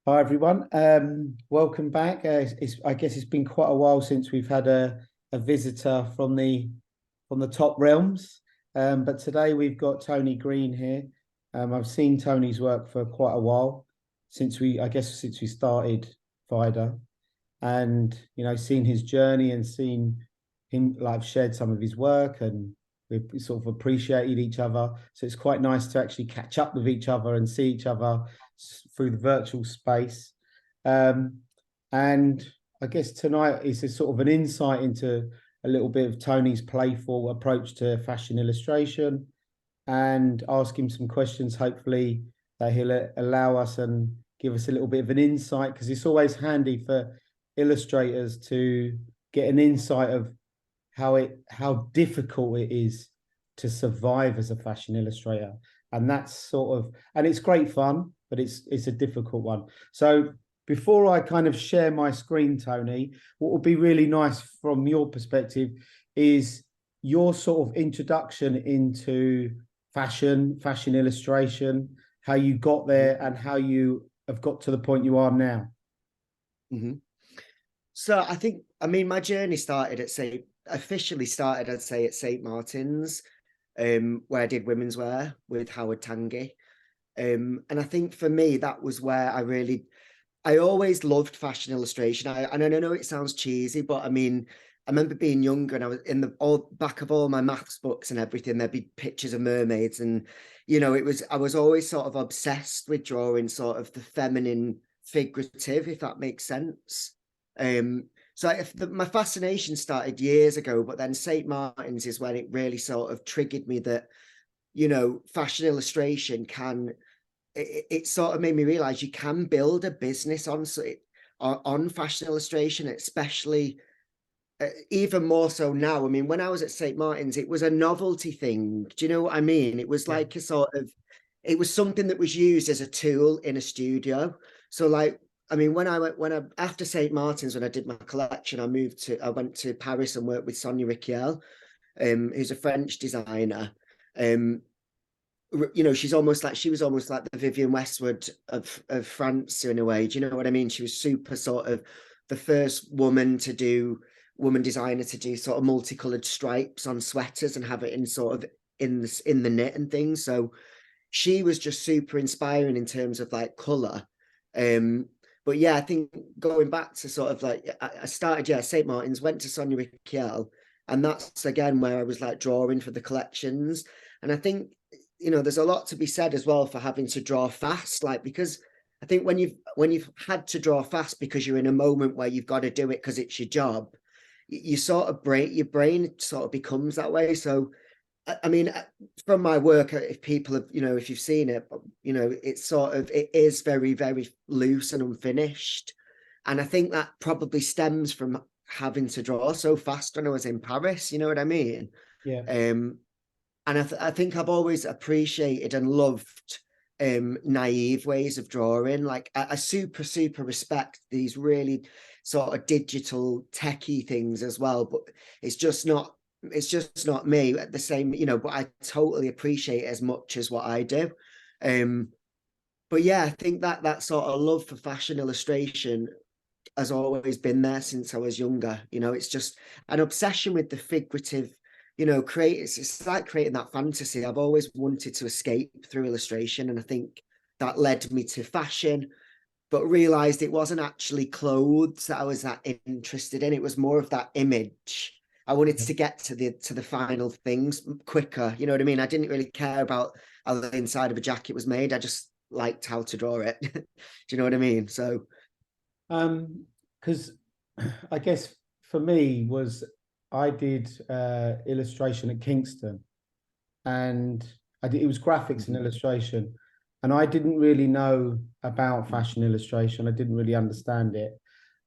Hi everyone. Welcome back. I guess it's been quite a while since we've had a visitor from the top realms. But today we've got Tony Green here. I've seen Tony's work for quite a while since we started Fida, and seen his journey and seen him like shared some of his work, and we've sort of appreciated each other. So it's quite nice to actually catch up with each other and see each other through the virtual space. Um, and I guess tonight is a sort of an insight into a little bit of Tony's playful approach to fashion illustration, and ask him some questions, hopefully, that he'll allow us and give us a little bit of an insight, because it's always handy for illustrators to get an insight of how difficult it is to survive as a fashion illustrator. And that's and it's great fun, but it's a difficult one. So before I kind of share my screen, Tony, what would be really nice from your perspective is your sort of introduction into fashion illustration, how you got there and how you have got to the point you are now. So my journey officially started, I'd say, at St. Martin's, where I did women's wear with Howard Tangi. And I think for me, that was where I always loved fashion illustration. And I know it sounds cheesy, but I remember being younger and I was in the back of all my maths books and everything, there'd be pictures of mermaids. And, I was always sort of obsessed with drawing sort of the feminine figurative, if that makes sense. My fascination started years ago, but then St. Martin's is when it really sort of triggered me that, fashion illustration it sort of made me realize you can build a business on fashion illustration, especially even more so now. When I was at St. Martin's, it was a novelty thing. Do you know what I mean? It was like it was something that was used as a tool in a studio. So after St. Martin's, when I did my collection, I went to Paris and worked with Sonia Riquel, who's a French designer. She was almost like the Vivienne Westwood of France in a way. Do you know what I mean? She was super sort of the first woman designer to do sort of multicolored stripes on sweaters and have it in sort of in the knit and things. So she was just super inspiring in terms of like color. But yeah, I think going back to sort of like I started St. Martin's, went to Sonia Riquel, and that's again where I was like drawing for the collections. And I think there's a lot to be said as well for having to draw fast, like, because I think when you've had to draw fast because you're in a moment where you've got to do it because it's your job, you sort of your brain sort of becomes that way. So from my work, if people have, if you've seen it, it is very, very loose and unfinished. And I think that probably stems from having to draw so fast when I was in Paris, you know what I mean? Yeah. And I think I've always appreciated and loved naive ways of drawing. Like I super, super respect these really sort of digital techie things as well, but it's just not me at the same, but I totally appreciate it as much as what I do. But yeah, I think that sort of love for fashion illustration has always been there since I was younger. It's just an obsession with the figurative, it's like creating that fantasy. I've always wanted to escape through illustration, and I think that led me to fashion, but realized it wasn't actually clothes that I was that interested in. It was more of that image. I wanted to get to the final things quicker. You know what I mean? I didn't really care about how the inside of a jacket was made. I just liked how to draw it. Do you know what I mean? So, because I guess for me I did illustration at Kingston, and it was graphics and illustration, and I didn't really know about fashion illustration. I didn't really understand it,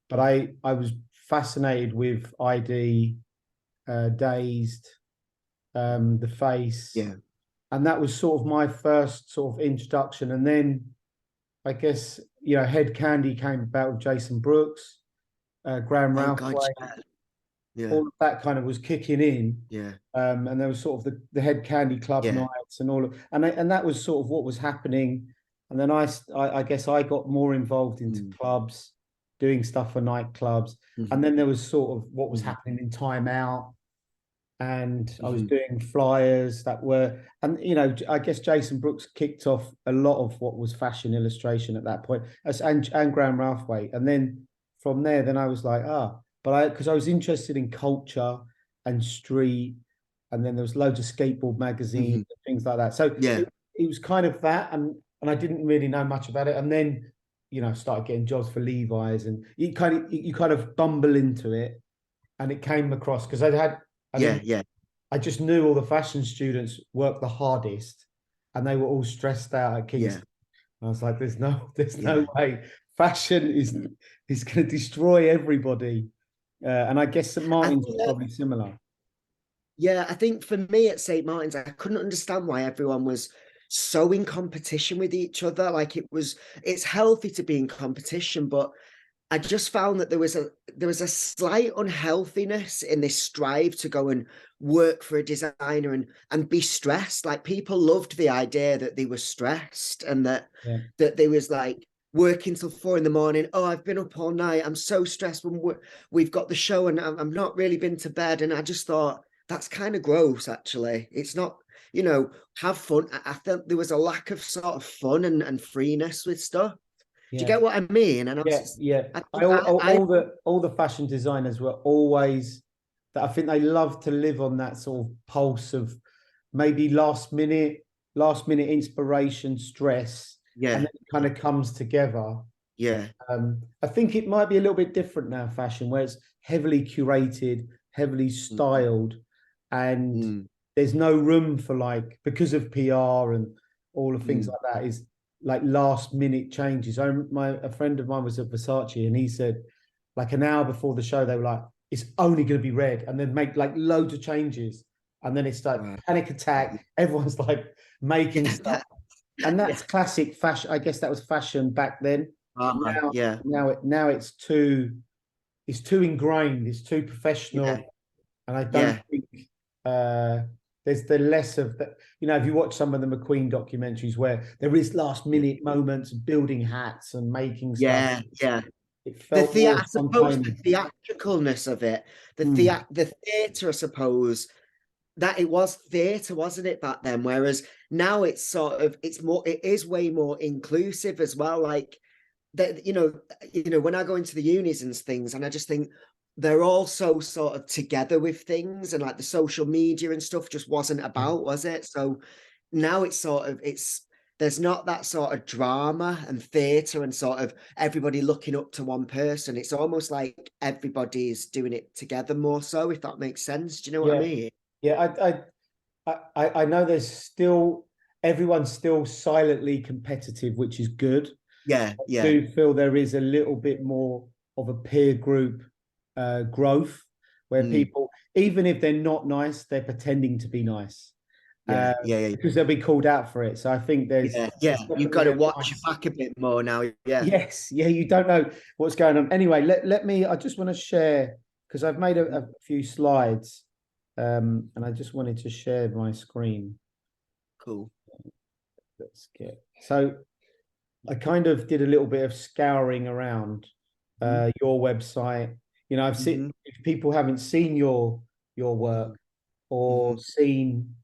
but I was fascinated with ID, Dazed, The Face, yeah. and that was sort of my first sort of introduction. And then I guess Head Candy came about with Jason Brooks, Graham Oh God, Ralphway. yeah, All of that kind of was kicking in. yeah, And there was sort of the Head Candy Club yeah, nights and all of, and that was sort of what was happening and then I guess I got more involved into Mm. clubs, doing stuff for nightclubs, and Mhm. then there was sort of what was Mhm. happening in Time Out, and I was Mhm. doing flyers that were, and you know, I guess Jason Brooks kicked off a lot of what was fashion illustration at that point, and Graham Ralphway, and then from there, then I was like, but because I was interested in culture and street, and then there was loads of skateboard magazines Mhm. and things like that. So Yeah. it was kind of that, and I didn't really know much about it, and then started getting jobs for Levi's, and you kind of bumble into it, and it came across because I Yeah. didn't Yeah. I just knew all the fashion students worked the hardest, and they were all stressed out at Yeah. Kingston. I was like, there's no Yeah. way fashion is going to destroy everybody. And I guess St. I Martin's think is probably similar. Yeah, I think for me at St. Martin's, I couldn't understand why everyone was so in competition with each other. Like it's healthy to be in competition, but I just found that there was a slight unhealthiness in this strive to go and work for a designer and be stressed. Like people loved the idea that they were stressed and Yeah, that they was like working till 4 in the morning. Oh, I've been up all night. I'm so stressed when we've got the show and I'm not really been to bed. And I just thought that's kind of gross. Actually, it's not. Have fun. I felt there was a lack of sort of fun and freeness with stuff. Do you yeah, get what I mean? And yeah, yeah. I I think all the fashion designers were always that. I think they love to live on that sort of pulse of maybe last minute inspiration, stress, and yeah, then it kind of comes together. yeah, I think it might be a little bit different now, fashion, where it's heavily curated, heavily mm, styled, and mm, there's no room for like because of PR and all the things mm. like that is like last minute changes. A friend of mine was at Versace and he said like an hour before the show they were like it's only going to be red and then make like loads of changes and then it's like Wow. panic attack. Everyone's like making stuff Yeah, and yeah, that's classic fashion. I guess that was fashion back then. Now, yeah, now it's too ingrained. It's too yeah, professional, and I don't yeah, think uh, there's the less of that. If you watch some of the McQueen documentaries where there is last yeah, minute moments, building hats and making stuff, yeah, yeah. it felt more I suppose the spontaneous. theatricalness of it, Hmm. the theatre, I suppose that it was theatre, wasn't it, back then? Whereas now it is way more inclusive as well. Like that, when I go into the unis and things, and I just think they're all so sort of together with things, and like the social media and stuff just wasn't about, was it? So now it's there's not that sort of drama and theatre and sort of everybody looking up to one person. It's almost like everybody's doing it together more so, if that makes sense. Do you know what I Yeah, mean? yeah. I know there's still everyone's still silently competitive, which is good. Yeah, I yeah, do feel there is a little bit more of a peer group growth where mm, people, even if they're not nice, they're pretending to be nice yeah, yeah, yeah, because they'll be called out for it. So I think there's yeah, yeah. there's You've got definitely to a watch your nice. back a bit more now. Yeah. Yes, yeah, you don't know what's going on. Anyway, let me. I just want to share because I've made a few slides, and I just wanted to share my screen. Cool. Let's get so. I kind of did a little bit of scouring around Mm-hmm. your website. I've seen Mm-hmm. if people haven't seen your Mm-hmm. work or Mm-hmm. seen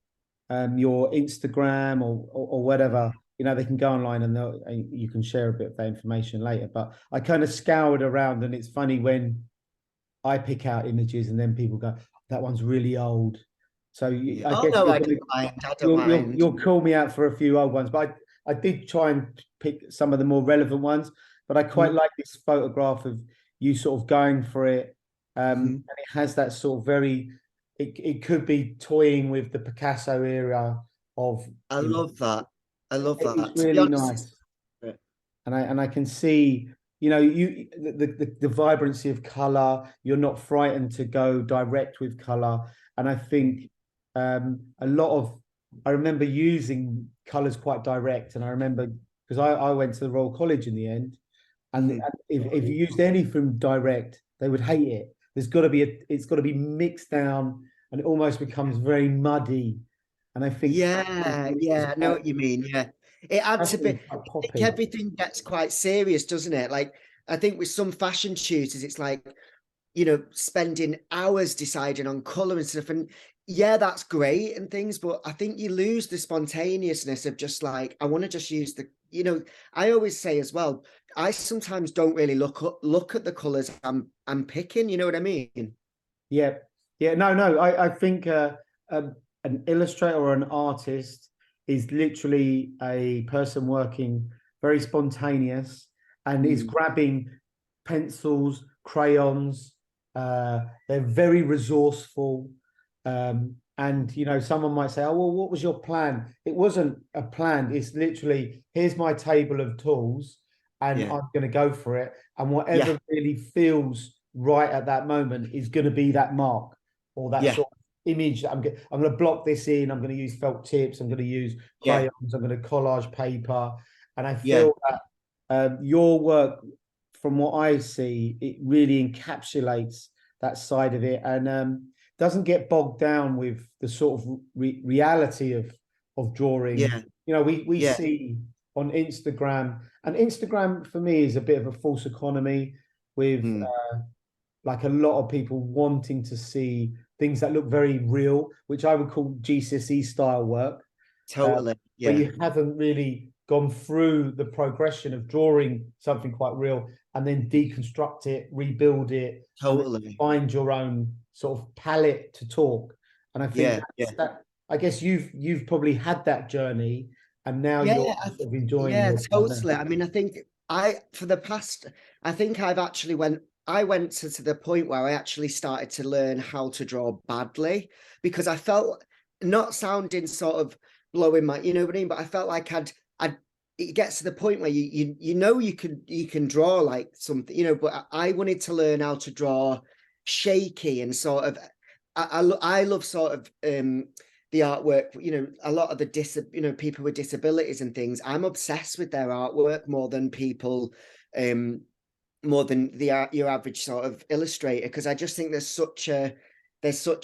your Instagram or whatever, they can go online and you can share a bit of that information later. But I kind of scoured around, and it's funny when I pick out images and then people go, "That one's really old." So Yeah. I Oh guess no, you're I don't gonna mind. I don't you'll mind. call me out for a few old ones, but I did try and pick some of the more relevant ones. But I quite Mm-hmm. like this photograph of you sort of going for it, Mm-hmm. and it has that sort of very. It could be toying with the Picasso era of I love that. I love it's that. To be really honest, nice, and I can see the vibrancy of color. You're not frightened to go direct with color, and I think a lot of I remember using colors quite direct, and I remember because I went to the Royal College in the end, and Mhm. if you used anything direct, they would hate it. It's got to be mixed down, and it almost becomes very muddy, and I think Yeah, is yeah, I know quite what you mean. Yeah. it had to be. Fashion's quite I think poppy. everything gets quite serious, doesn't it? Like I think with some fashion tutors, it's like, spending hours deciding on color and stuff. And yeah, that's great and things, but I think you lose the spontaneousness of just like, I want to just use I always say as well, I sometimes don't really look at the colors I'm picking, you know what I mean? Yeah, yeah. No. I think an illustrator or an artist is literally a person working very spontaneous and is Mm, grabbing pencils, crayons. They're very resourceful. And someone might say, "Oh, well, what was your plan?" It wasn't a plan. It's literally, here's my table of tools, and yeah, I'm going to go for it. And yeah, whatever really feels right at that moment is going to be that mark or that yeah, sort of image that I'm going to block this in. I'm going to use felt tips. I'm going to use yeah, crayons. I'm going to collage paper. And I yeah. feel that your work, from what I see, it really encapsulates that side of it and doesn't get bogged down with the sort of reality of drawing. Yeah, We yeah, see on Instagram, and Instagram for me is a bit of a false economy with mm, like a lot of people wanting to see things that look very real, which I would call GCSE style work, uh, totally. where Yeah, you haven't really gone through the progression of drawing something quite real and then deconstruct it, rebuild it, and then totally. find your own sort of palette to talk. And I think Yeah, yeah. that I guess you've probably had that journey, and now you're Yeah, sort of enjoying yeah, your time now. totally. I mean, I think for the past, I think I went to the point where I actually started to learn how to draw badly because I felt, not sounding sort of blowing my, you know what I mean, but I felt like it gets to the point where you can draw like something, but I wanted to learn how to draw shaky and sort of, I love sort of, the artwork, a lot of the people with disabilities and things, I'm obsessed with their artwork more than your average sort of illustrator, because I just think there's such a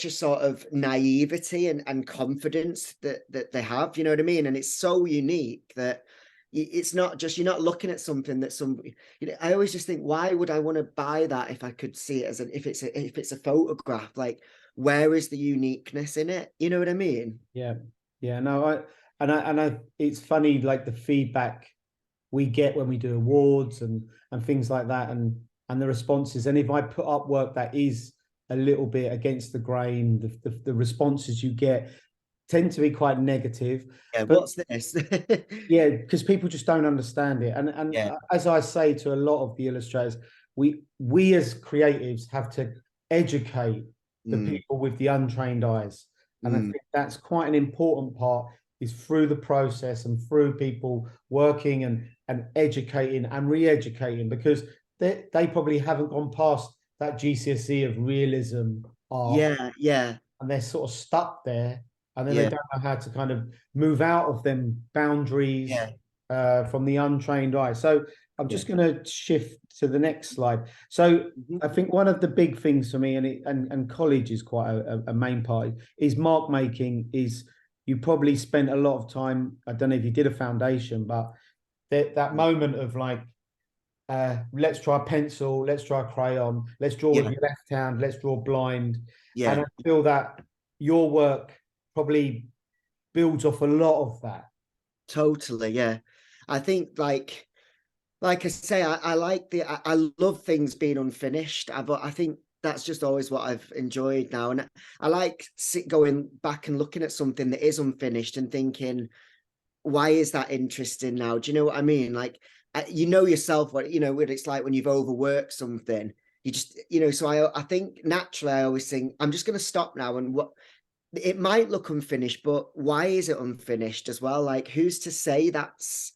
sort of naivety and confidence that they have, you know what I mean? And it's so unique that it's not just, you're not looking at something that somebody, I always just think, why would I want to buy that if I could see it as if it's a photograph? Like, where is the uniqueness in it? You know what I mean? Yeah, yeah. No, I it's funny like the feedback we get when we do awards and things like that, and the responses. And if I put up work that is a little bit against the grain, the responses you get tend to be quite negative. Yeah, But what's this? yeah, because people just don't understand it. And Yeah. as I say to a lot of the illustrators, we as creatives have to educate the Mm, people with the untrained eyes. And I mm, think that's quite an important part is through the process and through people working and educating and re-educating, because they probably haven't gone past that GCSE of realism art, yeah, yeah, and they're sort of stuck there, and then they yeah, don't know how to kind of move out of them boundaries yeah, from the untrained eye. So I'm yeah. just going to shift to the next slide. So Mhm. I think one of the big things for me, and college is quite a main part, is mark making. Is you probably spent a lot of time. I don't know if you did a foundation, but that moment of like, let's try pencil, let's try crayon, let's draw with Yeah, your left hand, let's draw blind. And yeah, I feel that your work probably builds off a lot of that. totally. Yeah. I think like I say, I like I love things being unfinished. I think that's just always what I've enjoyed now. And I like going back and looking at something that is unfinished and thinking, why is that interesting now? Do you know what I mean? Like, you know yourself what it's like when you've overworked something. You just, so I think naturally I always think, I'm just going to stop now, and what it might look unfinished, but why is it unfinished as well? Like, who's to say that's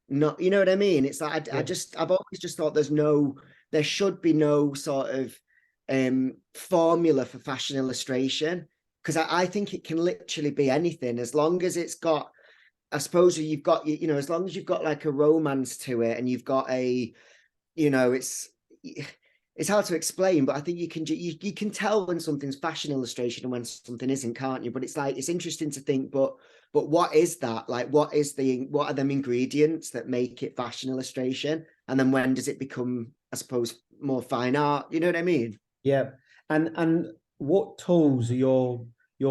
not, you know what I mean? It's like, Yeah, I've always just thought there should be no sort of formula for fashion illustration, because I think it can literally be anything as long as it's got, I suppose you've got, as long as you've got like a romance to it, and you've got you know, it's hard to explain, but I think you can tell when something's fashion illustration and when something isn't, can't you? But it's like, it's interesting to think, but but what is that? Like, what are them ingredients that make it fashion illustration? And then when does it become, I suppose, more fine art? You know what I mean? Yeah. And what tools are your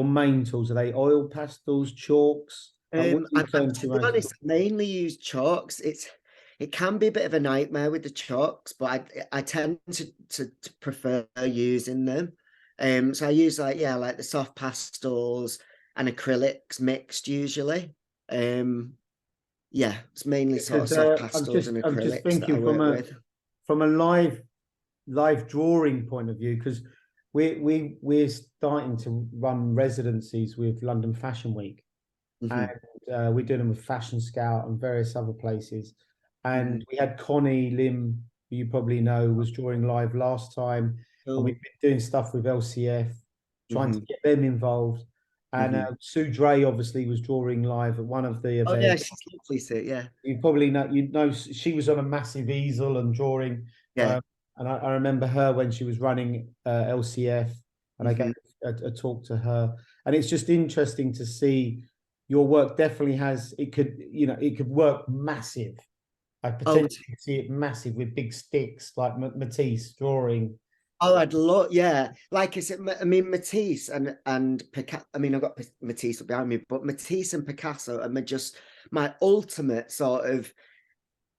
main tools? Are they oil pastels, chalks? Like what do you turn to To be most? honest, I mainly use chalks. It can be a bit of a nightmare with the chalks, but I tend to prefer using them. So I use like, yeah, like the soft pastels and acrylics mixed usually. Um, yeah, it's mainly sort of Because soft I'm pastels just and I'm just acrylics that I thinking work with. from a live drawing point of view, because we're starting to run residencies with London Fashion Week, and Hmm. we're doing them with Fashion Scout and various other places. And Hmm. we had Connie Lim, who you probably know, was drawing live last time, and we've Cool. been doing stuff with LCF, trying to Hmm. get them involved. And Hmm. Sue Dre obviously was drawing live at one of the Oh yeah, events. she's lovely, so yeah. You probably know she was on a massive easel and drawing. Yeah. Um, and I remember her when she was running LCF, and I gave Hmm. a talk to her. And it's just interesting to see your work definitely has it could it could work massive. I Oh, potentially see it massive with big sticks like Matisse drawing. oh, I'd love, yeah. Like I said, I mean, Matisse and Picasso. I mean, I've got Matisse up behind me, but Matisse and Picasso are just my ultimate sort of.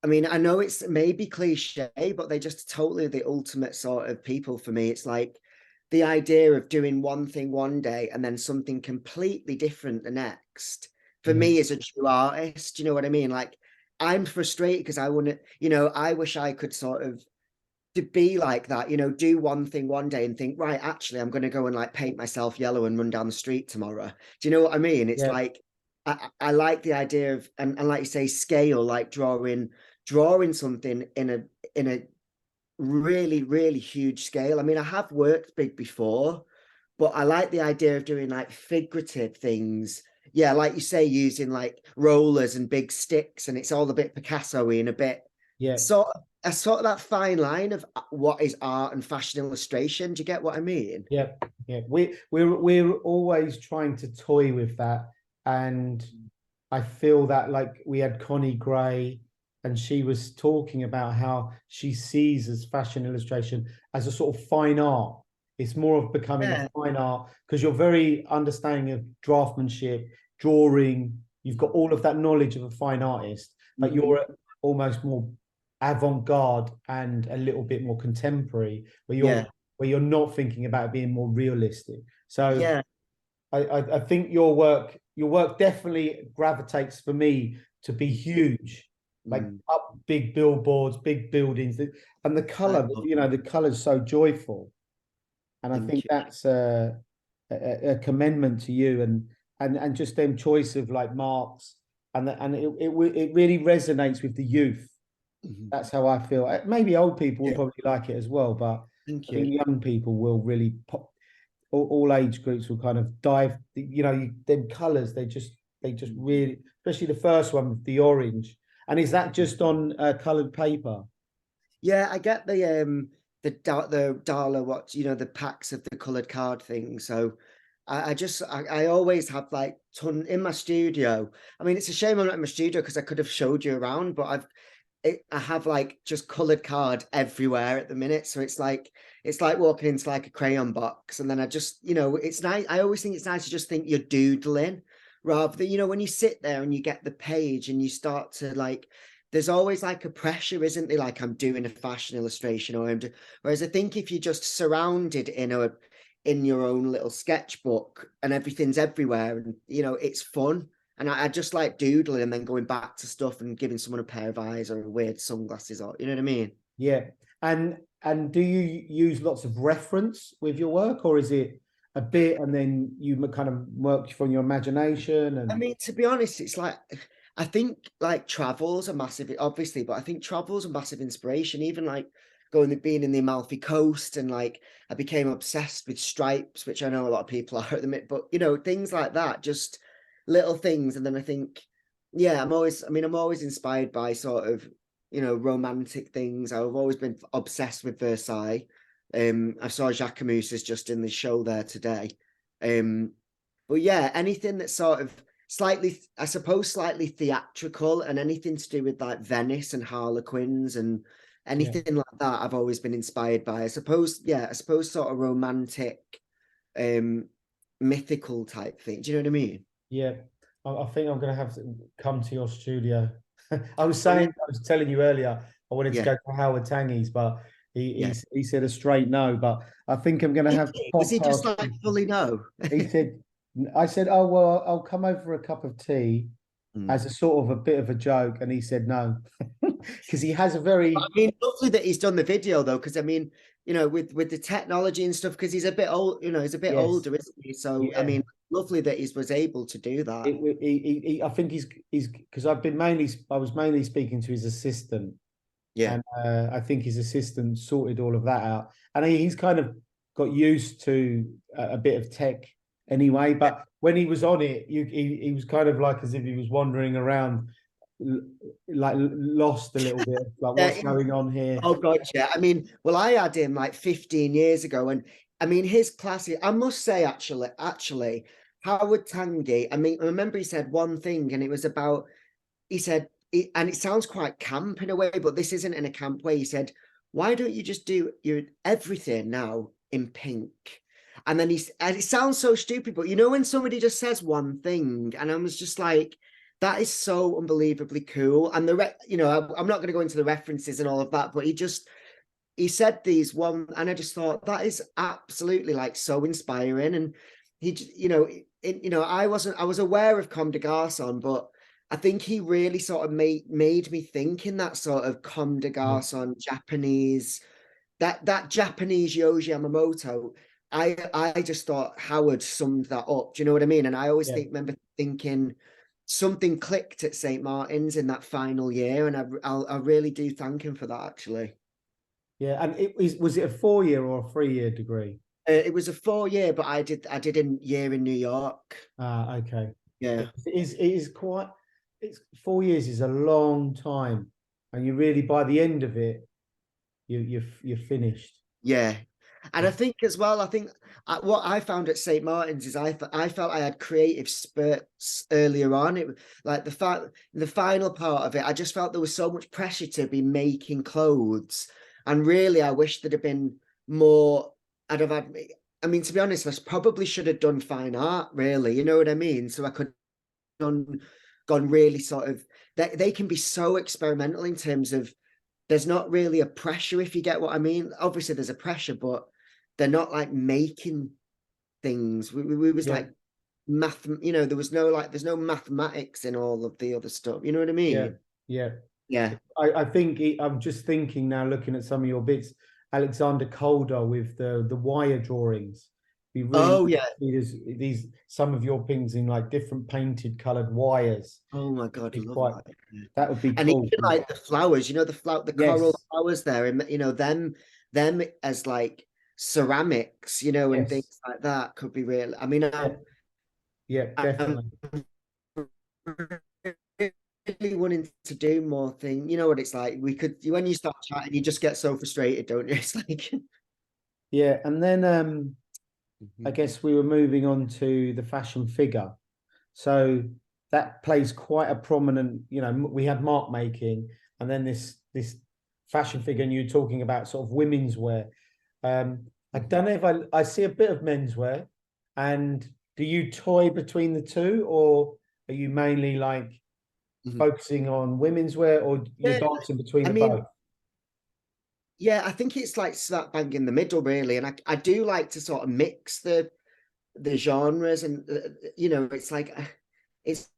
I mean, I know it's maybe cliche, but they just totally the ultimate sort of people for me. It's like the idea of doing one thing one day and then something completely different the next. For Yeah, me, as a true artist, you know what I mean? Like, I'm frustrated because I want to, I wish I could sort of to be like that, do one thing one day and think, right, actually, I'm going to go and like paint myself yellow and run down the street tomorrow. Do you know what I mean? It's yeah, like I like the idea of and like you say, scale, like drawing something in a really, really huge scale. I mean, I have worked big before, but I like the idea of doing like figurative things. Yeah, like you say, using like rollers and big sticks, and it's all a bit Picasso-y and a bit yeah. sort of sort of that fine line of what is art and fashion illustration. Do you get what I mean? Yeah, yeah. We're always trying to toy with that, and I feel that like we had Connie Gray, and she was talking about how she sees as fashion illustration as a sort of fine art. It's more of becoming a Yeah. fine art because you're very understanding of draftsmanship, drawing. You've got all of that knowledge of a fine artist, but Mhm. you're almost more avant-garde and a little bit more contemporary, Yeah. where you're not thinking about being more realistic. So Yeah. I think your work definitely gravitates for me to be huge, like Mm. up big billboards, big buildings, and the I color, love the color's so joyful, and I Thank think you. that's a commendment to you, and just them choice of like marks, and it really resonates with the youth. Mhm. That's how I feel. Maybe old people will Yeah. probably like it as well, but Thank I you. think young people will really pop. All age groups will kind of dive. Them colors. They just Mhm. really, especially the first one with the orange. And is that just on colored paper? Yeah, I get the dollar what the packs of the colored card thing. So I always have like ton in my studio. I mean, it's a shame I'm not in my studio because I could have showed you around, but I have like just colored card everywhere at the minute. So it's like walking into like a crayon box, and then I just it's nice. I always think it's nice to just think you're doodling rather than when you sit there and you get the page and you start to like there's always like a pressure, isn't there? Like I'm doing a fashion illustration whereas I think if you're just surrounded in your own little sketchbook and everything's everywhere and it's fun. And I just like doodling and then going back to stuff and giving someone a pair of eyes or weird sunglasses or you know what I mean? Yeah. And do you use lots of reference with your work, or is it a bit and then you kind of work from your imagination I and mean, to be honest, it's like I think like travels are massive, obviously, but I think travels are massive inspiration. Even like being in the Amalfi Coast, and like I became obsessed with stripes, which I know a lot of people are at the minute. But things like that, just little things. And then I think, yeah, I'm always inspired by sort of romantic things. I've always been obsessed with Versailles. I saw Jacquemus is just in the show there today. Um, but yeah, anything that sort of slightly, I suppose, slightly theatrical, and anything to do with like Venice and Harlequins and Yeah. anything like that, I've always been inspired by. I suppose, yeah, I suppose sort of romantic, um, mythical type thing. Do you know what I mean? Yeah, I think I'm going to have to come to your studio. I was Oh yeah, saying, I was telling you earlier, I wanted to yeah, go to Howard Tangy's, but yeah. he said a straight no. But I think I'm going to have to Was pop he just past. like fully no? He said, I said, oh well, I'll come over for a cup of tea Mm. as a sort of a bit of a joke, and he said no because he has a I very mean, lovely that he's done the video though, because I mean, with the technology and stuff, because he's a bit old, he's a bit yes, older, isn't he? So I yeah. mean, lovely that he was able to do that. I think he's because I was mainly speaking to his assistant. Yeah. And I think his assistant sorted all of that out. And he's kind of got used to a bit of tech anyway. But when he was on it, he was kind of like as if he was wandering around, like lost a little bit, like what's Yeah. going on here. Oh God, yeah. I mean, well, I had him like 15 years ago, and I mean his class. I must say, actually, Howard Tangi. I mean, I remember he said one thing, and it was about. He said, and it sounds quite camp in a way, but this isn't in a camp way. He said, "Why don't you just do your everything now in pink?" And it sounds so stupid, but when somebody just says one thing, and I was just like, that is so unbelievably cool. And I'm not going to go into the references and all of that, but he said these one, and I just thought that is absolutely like so inspiring. And I was aware of Comme des Garçons, but I think he really sort of made me think in that sort of Comme des Yeah, Garçons Japanese, that Japanese Yoji Yamamoto. I just thought Howard summed that up. Do you know what I mean? And I always yeah, remember thinking something clicked at St. Martin's in that final year, and I really do thank him for that actually. yeah. And was it a 4 year or a 3 year degree? It was a 4 year, but I did a year in New York. Ah, okay. Yeah, It is quite. It's 4 years is a long time, and you really by the end of it, you're finished. yeah. And I think as well, what I found at St. Martin's is I felt I had creative spurts earlier on. It like the final part of it, I just felt there was so much pressure to be making clothes, and really, I wish there'd have been more. I'd have had. I mean, to be honest, I probably should have done fine art. Really, you know what I mean? So I could have gone really sort of. They can be so experimental in terms of there's not really a pressure, if you get what I mean. Obviously there's a pressure, but they're not like making things. We was Yeah, like there was no there's no mathematics in all of the other stuff. You know what I yeah, mean? yeah. Yeah. I think I'm just thinking now, looking at some of your bits, Alexander Calder with the wire drawings. Be really Oh yeah. these some of your things in like different painted coloured wires. Oh my God, Be love quite that. Yeah. that would be And even cool. like the flowers, the coral Yes, flowers there, and them as like ceramics, and yes, things like that could be real. I mean, yeah, yeah, I'm definitely. really wanting to do more thing. You know what it's like. We could when you start chatting, you just get so frustrated, don't you? It's like Yeah, and then I guess we were moving on to the fashion figure. So that plays quite a prominent, we had mark making and then this fashion figure, and you're talking about sort of women's wear. I don't know if I see a bit of menswear, and do you toy between the two, or are you mainly like focusing on women's wear, or you're yeah. dancing between I the mean, both? yeah, I think it's like slap bang in the middle, really. And I do like to sort of mix the genres, and it's like it's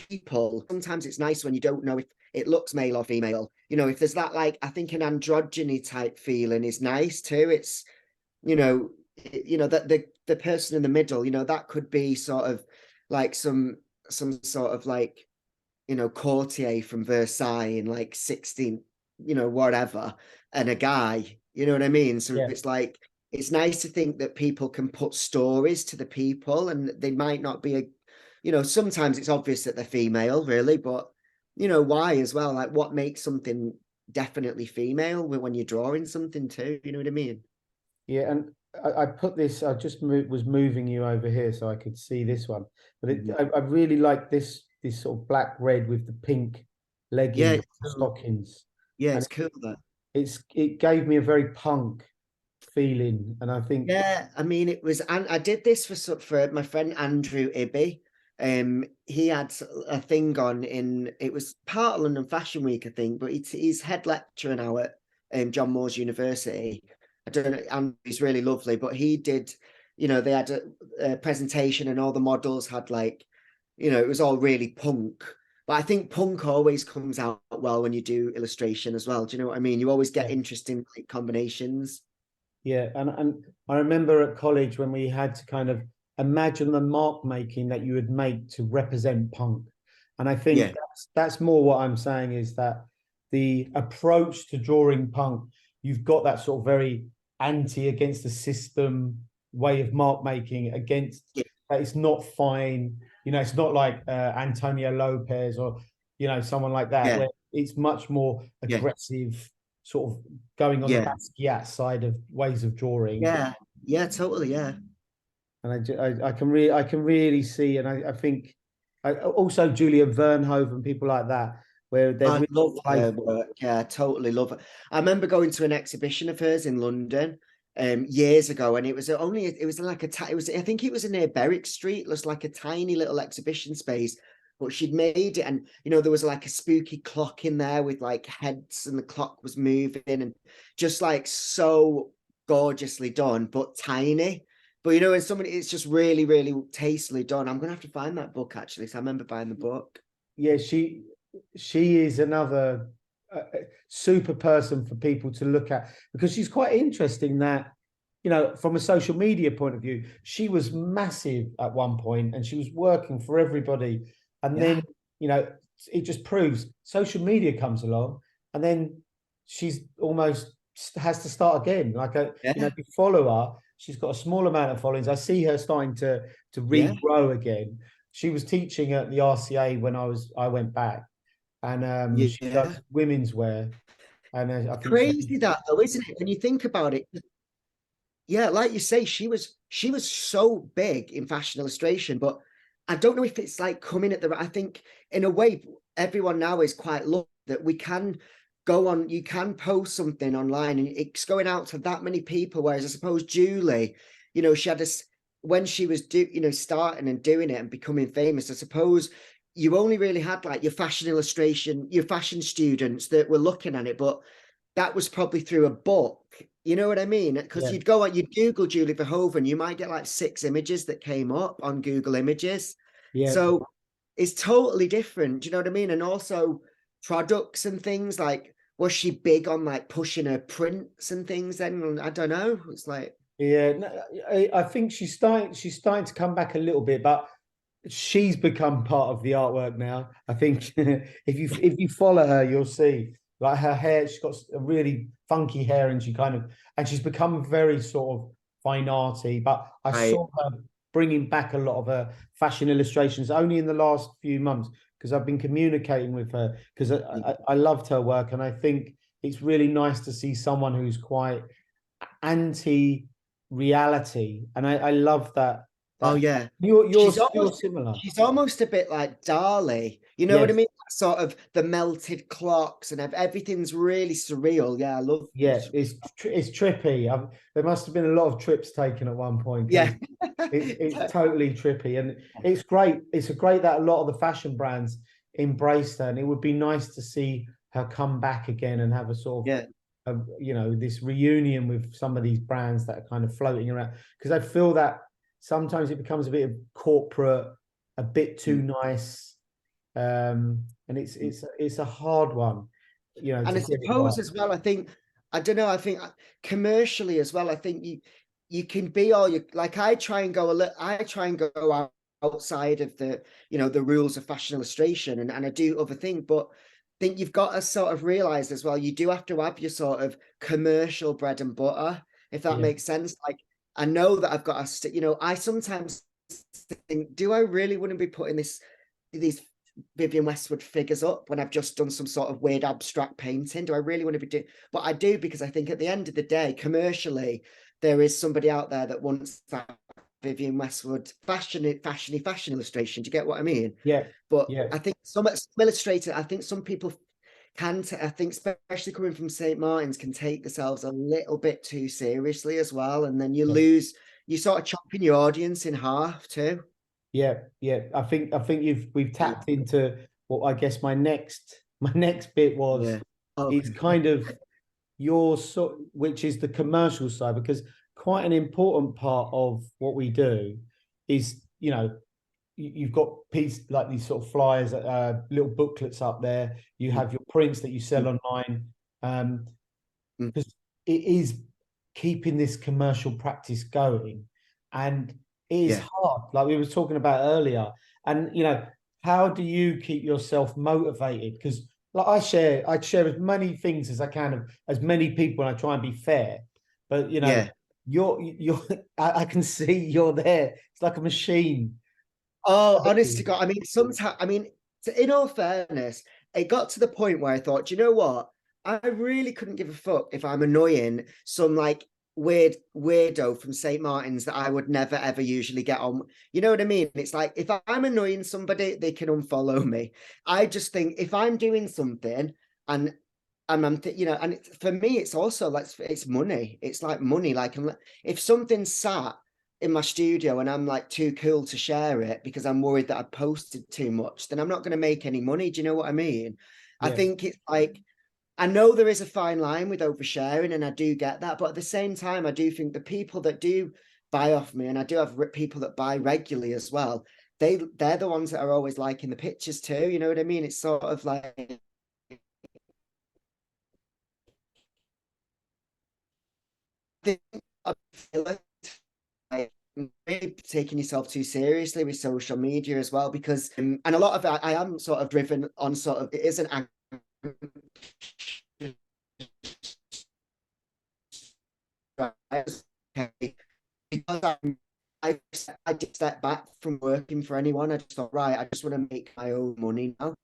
people. Sometimes it's nice when you don't know if it looks male or female. If there's that, like, I think an androgyny type feeling is nice too. It's that the person in the middle, that could be sort of like some sort of like courtier from Versailles in like 16, whatever, and a guy, you know what I mean? So Yeah, it's like, it's nice to think that people can put stories to the people, and they might not be sometimes it's obvious that they're female, really, but why as well? Like, what makes something definitely female when you're drawing something too? You know what I mean? Yeah, and I put this. I just was moving you over here so I could see this one, but Mhm. I really like this sort of black red with the pink Yeah, leggings, it's cool. stockings, Yeah, and it's cool that. it gave me a very punk feeling, and I think Yeah, I mean, it was, and I did this for my friend Andrew Ibby. He had a thing on in, it was part of London Fashion Week, I think, but he's head lecturer now at John Moores University. I don't know, and he's really lovely, but he did, they had a presentation and all the models had like, it was all really punk. But I think punk always comes out well when you do illustration as well. Do you know what I mean? You always get yeah, interesting like, combinations. yeah, and I remember at college when we had to kind of imagine the mark making that you would make to represent punk. And I think Yeah, that's more what I'm saying is that the approach to drawing punk, you've got that sort of very anti against the system way of mark making against yeah, that it's not fine. You know, it's not like Antonio Lopez or someone like that, yeah, where it's much more yeah. aggressive, sort of going on the Yeah, Basquiat side of ways of drawing. yeah, yeah, totally, yeah. And I can really see, and I think also Julia Vernhoven and people like that, where they're I really love her playful. work. Yeah, I totally love it. I remember going to an exhibition of hers in London years ago, and it was like it was, I think it was near Berwick Street. It was like a tiny little exhibition space, but she'd made it, and there was like a spooky clock in there with like heads, and the clock was moving, and just like so gorgeously done, but tiny. But and somebody, it's just really, really tastefully done. I'm gonna have to find that book actually. So I remember buying the book. Yeah, she is another super person for people to look at because she's quite interesting that from a social media point of view she was massive at one point and she was working for everybody, and then Yeah, you know it just proves social media comes along and then she's almost has to start again. Like yeah, if you follow her, she's got a small amount of followings. I see her starting to yeah, regrow again. She was teaching at the RCA when I went back, and she yeah. does women's wear, and I think she Crazy that though, isn't it? When you think about it, yeah, like you say, she was so big in fashion illustration, but I don't know if it's like coming at the. I think in a way, everyone now is quite lucky that we can go on. You can post something online, and it's going out to that many people. Whereas I suppose Julie, she had this when she was starting and doing it and becoming famous. I suppose you only really had like your fashion illustration, your fashion students that were looking at it, but that was probably through a book. You know what I mean? Because yeah you'd Google Julie Verhoeven, you might get like 6 images that came up on Google Images. yeah So it's totally different. Do you know what I mean? And also products and things like, was she big on like pushing her prints and things then? I don't know. It's like, yeah. No, I think she's starting to come back a little bit, but she's become part of the artwork now. I think if you follow her, you'll see like her hair. She's got a really funky hair, and she's become very sort of fine arty. But I I, saw her bringing back a lot of her fashion illustrations only in the last few months because I've been communicating with her because I loved her work, and I think it's really nice to see someone who's quite anti reality, and I love that oh that yeah. you're She's still almost similar. she's almost a bit like Dali. You know what I Yes, mean? Sort of the melted clocks and everything's really surreal. Yeah, I love yeah, it's trippy. There must have been a lot of trips taken at one point because yeah. it's totally trippy, and it's great. It's a great that a lot of the fashion brands embraced her, and it would be nice to see her come back again and have a sort Yeah. of this reunion with some of these brands that are kind of floating around because I feel that sometimes it becomes a bit of corporate, a bit too Mm. nice, and it's a hard one, And to I get it right. suppose as well, I think, I don't know, I think commercially as well, I think you can be all you like. I try and go outside of the rules of fashion illustration, and I do other things, but I think you've got to sort of realize as well, you do have to have your sort of commercial bread and butter, if that Yeah, makes sense. Like I know that I've got to I sometimes think, do I really want to be putting these Vivian Westwood figures up when I've just done some sort of weird abstract painting? Do I really want to be doing? But I do, because I think at the end of the day, commercially, there is somebody out there that wants that Vivienne Westwood fashion illustration. Do you get what I mean? Yeah, But yeah, I think some illustrators, I think some people can, I think, especially coming from St. Martin's, can take themselves a little bit too seriously as well. And then yeah. you sort of chopping your audience in half too. Yeah, yeah. I think we've tapped into what I guess my next bit was Yeah. Okay. is kind of your sort, which is the commercial side, because quite an important part of what we do is, you've got pieces like these sort of flyers, little booklets up there. You Mm, have your prints that you sell mm, online. Um, mm. because it is keeping this commercial practice going, and it is Yeah. hard, like we were talking about earlier. And how do you keep yourself motivated? Because like I share as many things as I can of as many people, and I try and be fair. But Yeah. you're I can see you're there. It's like a machine. Oh, honest to God. I mean, sometimes, I mean, in all fairness, it got to the point where I thought, you know what? I really couldn't give a fuck if I'm annoying some like weirdo from St. Martin's that I would never ever usually get on. You know what I mean? It's like if I'm annoying somebody, they can unfollow me. I just think if I'm doing something and and for me, it's also like it's money. It's like money. Like if something's sat in my studio and I'm like too cool to share it because I'm worried that I posted too much, then I'm not going to make any money. Do you know what I mean? I Yeah, think it's like, I know there is a fine line with oversharing, and I do get that. But at the same time, I do think the people that do buy off me, and I do have people that buy regularly as well, they're the ones that are always liking the pictures too. You know what I mean? It's sort of like, I feel like maybe taking yourself too seriously with social media as well, because and a lot of it, I am sort of driven on sort of, it is an okay, because I did step back from working for anyone. I just thought, right, I just want to make my own money now.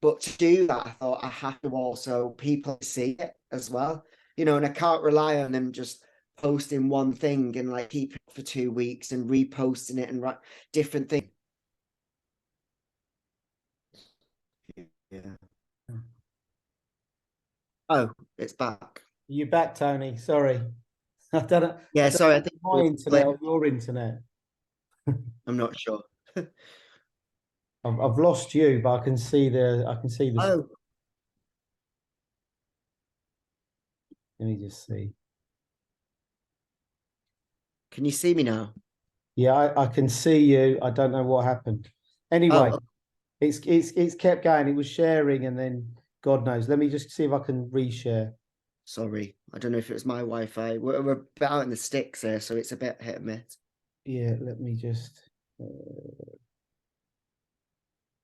But to do that, I thought I have to also people see it as well, and I can't rely on them just posting one thing and like keep it for 2 weeks and reposting it and write different things. Yeah. Oh, it's back. you back, Tony. Sorry. I Yeah, don't sorry, know I if think it's it my was internet split. or your internet. I'm not sure. I've lost you, but I can see the. Oh, Let me just see. can you see me now? Yeah, I can see you. I don't know what happened. Anyway, Oh, it's kept going. It was sharing, and then God knows. Let me just see if I can reshare. sorry. I don't know if it was my Wi-Fi. We're a bit out in the sticks here, so it's a bit hit and miss. Yeah, let me just. Where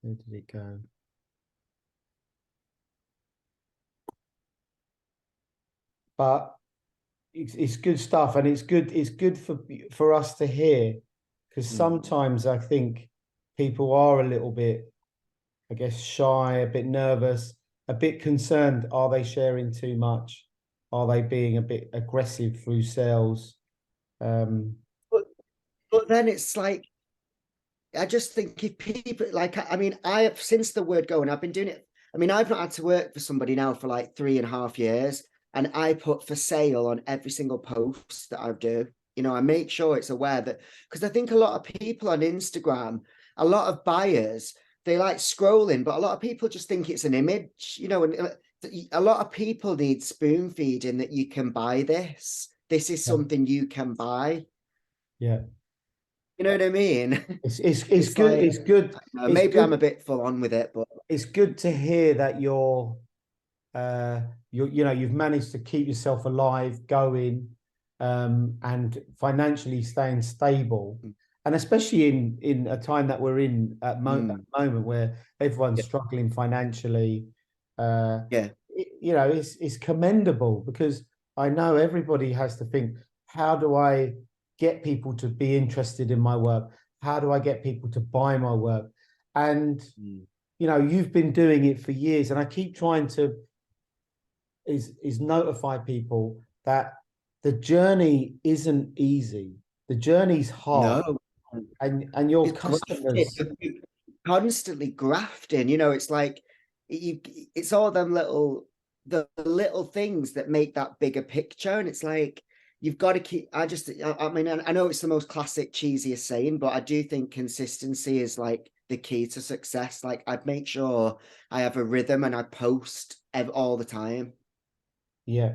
did it go? But it's good stuff, and it's good for us to hear, because Mm. sometimes I think people are a little bit, I guess, shy, a bit nervous, a bit concerned. Are they sharing too much? Are they being a bit aggressive through sales? Um, But but then it's like, I just think if people like, I mean, I have, since the word go, and I've been doing it. I mean, I've not had to work for somebody now for like 3.5 years, and I put for sale on every single post that I do. I make sure it's aware that, because I think a lot of people on Instagram, a lot of buyers, they like scrolling, but a lot of people just think it's an image, and a lot of people need spoon feeding that you can buy this. This is yeah, something you can buy. yeah. You know what I mean? It's It's good. like, It's good. It's maybe I'm a good. bit full on with it, but It's good to hear that you've managed to keep yourself alive, going, and financially staying stable. And especially in a time that we're in at mm, the moment, where everyone's yeah, struggling financially, uh, yeah, it's commendable, because I know everybody has to think, how do I get people to be interested in my work? How do I get people to buy my work? And mm, you've been doing it for years, and I keep trying to is notify people that the journey isn't easy. The journey's hard, No, and your it's grafting. customers, Constantly grafting. You know, it's like you. It's all them the little things that make that bigger picture, and it's like you've got to keep. I mean, I know it's the most classic, cheesiest saying, but I do think consistency is like the key to success. Like, I'd make sure I have a rhythm and I post all the time. yeah.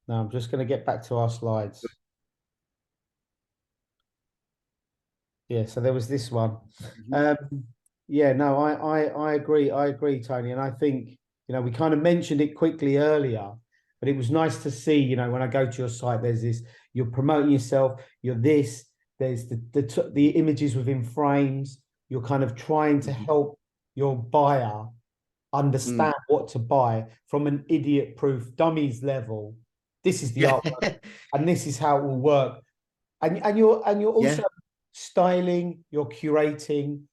No, I'm just going to get back to our slides. Yeah, so there was this one. Mhm. Um, yeah, no, I agree. I agree, Tony. And I think, we kind of mentioned it quickly earlier, but it was nice to see, when I go to your site, there's this, you're promoting yourself, you're this, there's the images within frames, you're kind of trying to Mhm. help your buyer Mm. understand what to buy from an idiot-proof dummies level. This is the Yeah, artwork, and this is how it will work. And you're yeah. also styling, you're curating,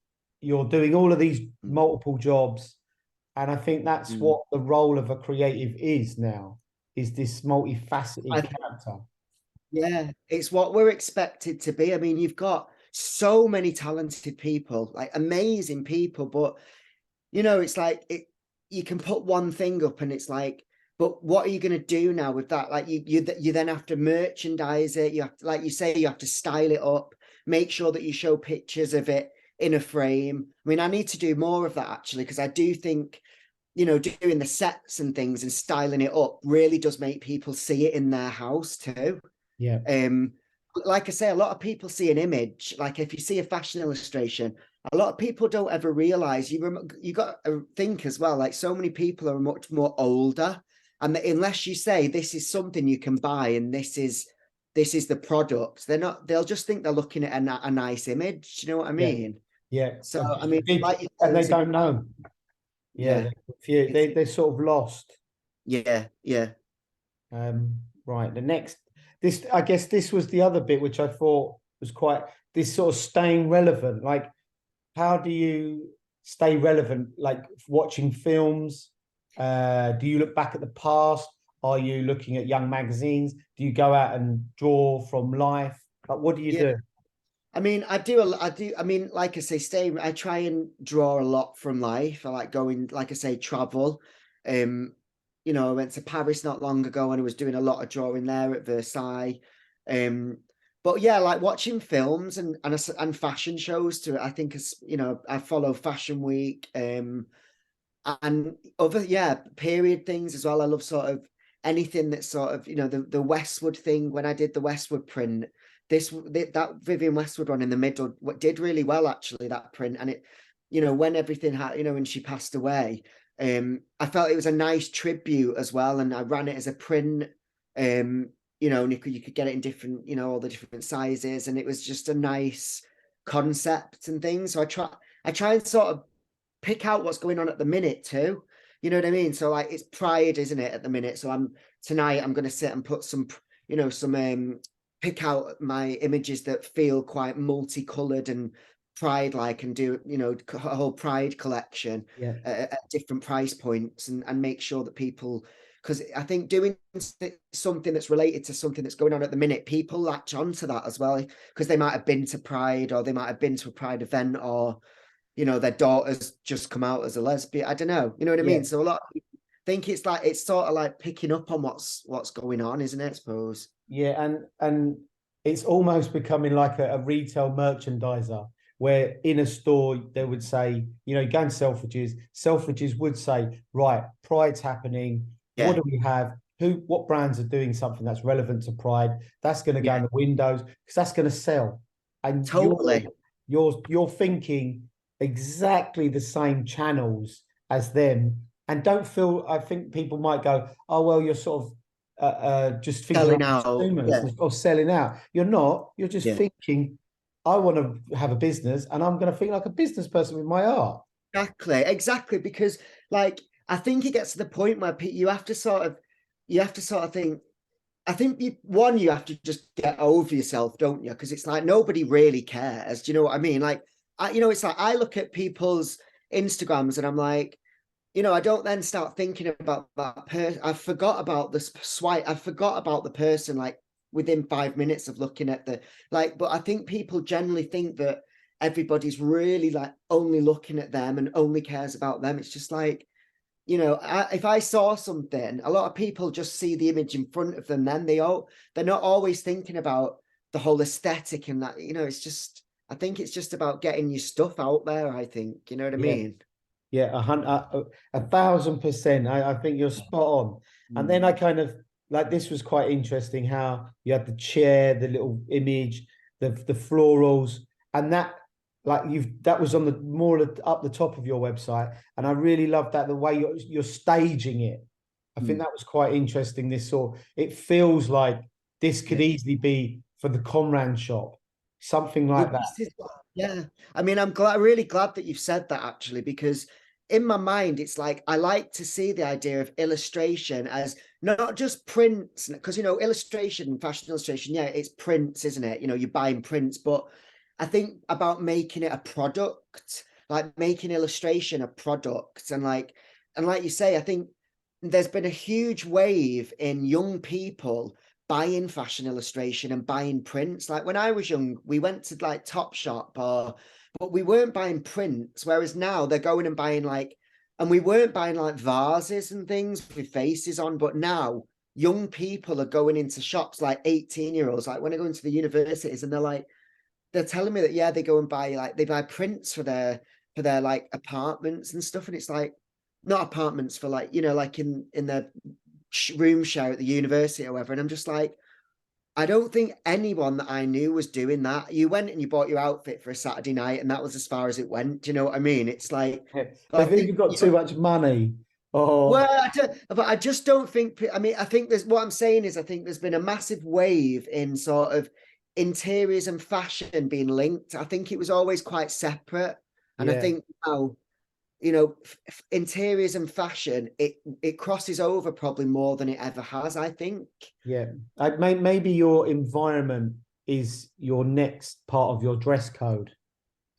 you're doing all of these Mm. multiple jobs. And I think that's Mm. what the role of a creative is now, is this multifaceted I character. Yeah, it's what we're expected to be. I mean, you've got so many talented people, like amazing people, but it's like you can put one thing up and it's like, but what are you going to do now with that? Like you then have to merchandise it. You have to, like you say, you have to style it up, make sure that you show pictures of it in a frame. I mean, I need to do more of that actually, because I do think, doing the sets and things and styling it up really does make people see it in their house too. Yeah, Um, like I say, a lot of people see an image. Like if you see a fashion illustration, a lot of people don't ever realize you got to think as well. Like so many people are much more older, and unless you say this is something you can buy and this is the product, they're not. They'll just think they're looking at a nice image. You know what I yeah, mean? yeah. So And I just a mean, big, like you say, and they don't know. Yeah, yeah, they're confused. it's They're sort of lost. yeah. Right. This, I guess this was the other bit which I thought was quite this sort of staying relevant. Like, how do you stay relevant? Like watching films? Do you look back at the past? Are you looking at young magazines? Do you go out and draw from life? Like, what do you Yeah, do? I mean, I do. I mean, like I say, I try and draw a lot from life. I like going, like I say, travel. Um, I went to Paris not long ago and I was doing a lot of drawing there at Versailles. Um, but yeah, like watching films and fashion shows too. I think I follow Fashion Week. And other period things as well. I love sort of anything that's sort of the Westwood thing. When I did the Westwood print, that Vivian Westwood one in the middle what did really well actually, that print. And it, when everything had, when she passed away, I felt it was a nice tribute as well, and I ran it as a print. And you could get it in different, all the different sizes, and it was just a nice concept and things. So I try and sort of pick out what's going on at the minute too. You know what I mean? So like it's Pride, isn't it, at the minute? So I'm going to sit and put some pick out my images that feel quite multicolored and Pride like, and do a whole Pride collection Yeah, at different price points, and make sure that people, because I think doing something that's related to something that's going on at the minute, people latch onto that as well, because they might have been to Pride, or they might have been to a Pride event, or their daughter's just come out as a lesbian. I don't know. You know what I yeah. mean? So a lot of people think it's sort of like picking up on what's going on, isn't it? I suppose. Yeah, and it's almost becoming like a retail merchandiser where in a store they would say, go in Selfridges. Selfridges would say, right, Pride's happening. What Yeah, do we have? What brands are doing something that's relevant to Pride? That's going to go yeah, in the windows because that's going to sell. And you're totally. you're thinking exactly the same channels as them. And don't feel, I think people might go, oh, well, you're sort of just thinking like Selling out. consumers Yeah, or selling out. You're not. You're just yeah. thinking, I want to have a business and I'm going to think like a business person with my art. Exactly. Because like I think it gets to the point where you have to sort of think. I think you have to just get over yourself, don't you? Because it's like nobody really cares. Do you know what I mean? Like, it's like I look at people's Instagrams and I'm like, I don't then start thinking about that person. I forgot about this swipe. I forgot about the person like within 5 minutes of looking at the like. But I think people generally think that everybody's really like only looking at them and only cares about them. It's just like, if I saw something, a lot of people just see the image in front of them. Then they're not always thinking about the whole aesthetic and that. It's just, I think it's just about getting your stuff out there. I think, you know what I Yeah. mean? Yeah, 1,000%. I think you're spot on. And then I kind of like this was quite interesting how you had the chair, the little image, the florals, and that that was on the more up the top of your website. And I really love that the way you're staging it. I think that was quite interesting. It feels like this could easily be for the Comran shop, something like that. Yeah. I mean, really glad that you've said that actually, because in my mind, it's like I like to see the idea of illustration as not just prints, because illustration, fashion illustration, yeah, it's prints, isn't it? You're buying prints, but I think about making it a product, like making illustration a product, and like you say, I think there's been a huge wave in young people buying fashion illustration and buying prints. Like when I was young, we went to like Topshop but we weren't buying prints. Whereas now they're going and buying and we weren't buying like vases and things with faces on. But now young people are going into shops like 18-year-olds, like when I go into the universities and they're telling me that, yeah, they go and they buy prints for their like apartments and stuff. And it's like, not apartments for like in their room share at the university or whatever. And I'm just like, I don't think anyone that I knew was doing that. You went and you bought your outfit for a Saturday night, and that was as far as it went. Do you know what I mean? It's like, They've either got too much money or well, but I just don't think. I mean, I think there's what I'm saying is I think there's been a massive wave in sort of interiors and fashion being linked. I think it was always quite separate, and I think now interiors and fashion, it crosses over probably more than it ever has, I think. Yeah, maybe your environment is your next part of your dress code,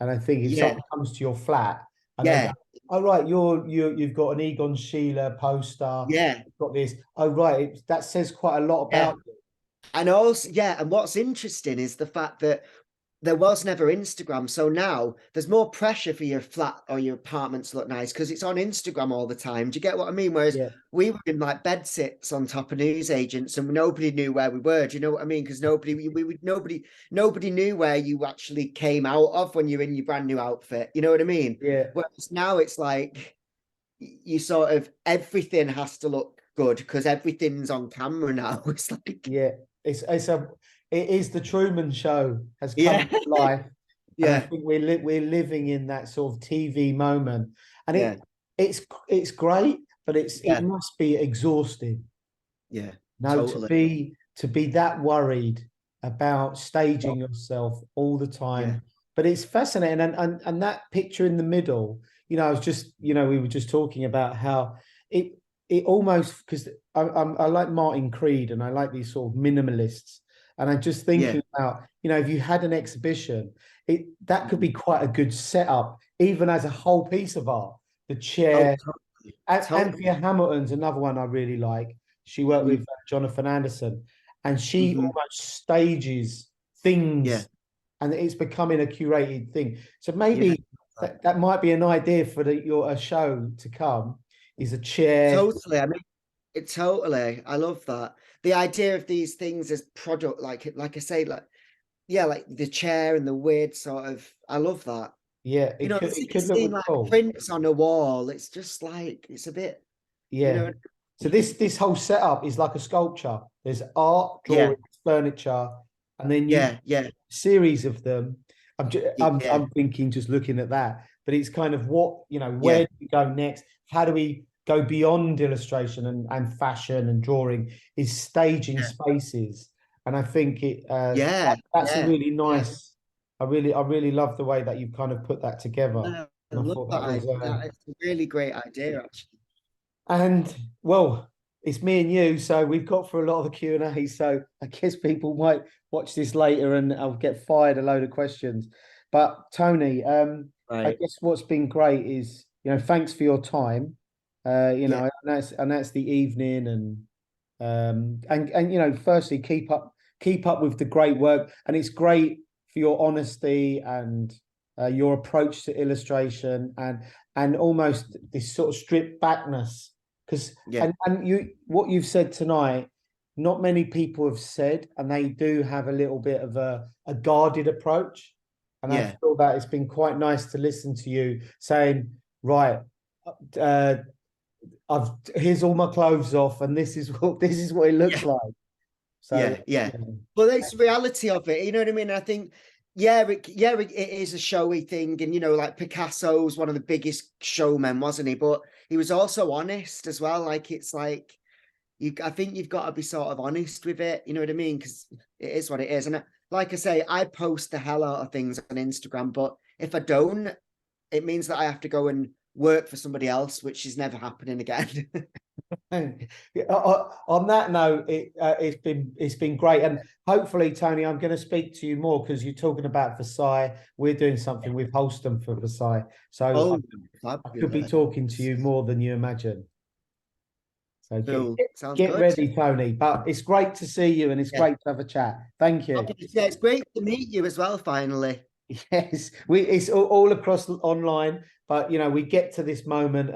and I think if someone comes to your flat and they go, "Oh right, you've got an Egon Schiele poster, you've got this. Oh right, that says quite a lot about you." And also, and what's interesting is the fact that there was never Instagram. So now there's more pressure for your flat or your apartment to look nice because it's on Instagram all the time. Do you get what I mean? Whereas we were in like bed sits on top of newsagents and nobody knew where we were. Do you know what I mean? Because nobody knew where you actually came out of when you're in your brand new outfit. You know what I mean? Yeah. Whereas now it's like you sort of everything has to look good because everything's on camera now. It's like it is the Truman Show has come to life. And I think we're living in that sort of TV moment, and it's great, but it must be exhausting. Yeah, no, totally. to be that worried about staging yourself all the time. But it's fascinating, and that picture in the middle, I was just, we were just talking about how it almost, because I like Martin Creed and I like these sort of minimalists. And I'm just thinking about, if you had an exhibition, that could be quite a good setup, even as a whole piece of art. The chair. Anthea Hamilton's another one I really like. She worked with Jonathan Anderson, and she almost stages things, and it's becoming a curated thing. So maybe that might be an idea for a show to come. Is a chair. Totally. I mean, totally. I love that. The idea of these things as product, like I say, like the chair and the weird sort of. I love that. Yeah, it could look like cool. prints on a wall. It's just like it's a bit. Yeah. So this whole setup is like a sculpture. There's art, drawings, furniture, and then series of them. I'm thinking just looking at that, but it's kind of what where do we go next? How do we go beyond illustration and fashion and drawing? Is staging spaces, and I think that's a really nice. I really love the way that you've kind of put that together. I love that idea. It's a really great idea, actually. And well, it's me and you, so we've got through a lot of the Q&A. So I guess people might watch this later, and I'll get fired a load of questions. But Tony, I guess what's been great is thanks for your time. And that's the evening, and firstly keep up keep up with the great work, and it's great for your honesty and your approach to illustration, and almost this sort of stripped backness. Because Yeah, and you what you've said tonight, not many people have said, and they do have a little bit of a guarded approach. And I yeah, feel that it's been quite nice to listen to you saying, right, uh, I've here's all my clothes off, and this is what it looks yeah, like. So yeah, yeah. you know, But it's the reality of it. You know what I mean? I think, yeah, it is a showy thing, and like Picasso's one of the biggest showmen, wasn't he? But he was also honest as well. Like it's like I think you've got to be sort of honest with it. You know what I mean? Because it is what it is. And like I say, I post the hell out of things on Instagram, but if I don't, it means that I have to go and work for somebody else, which is never happening again. on that note, it's been great, and hopefully, Tony, I'm going to speak to you more because you're talking about Versailles. We're doing something with Holston for Versailles, so Oh, I could be talking to fabulous. you more than you imagine. So get, Cool. get, Sounds get good. ready, Tony. But it's great to see you, and it's Yeah. great to have a chat. Thank you. Okay. Yeah, it's great to meet you as well, finally. Yes, it's all across online, but we get to this moment,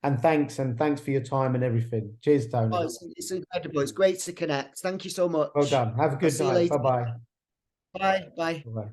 and thanks for your time and everything. Cheers, Oh, Tony. it's incredible. It's great to connect. Thank you so Well much. done. Have a I'll good see you night. later. Bye-bye. Bye. Bye. Bye-bye.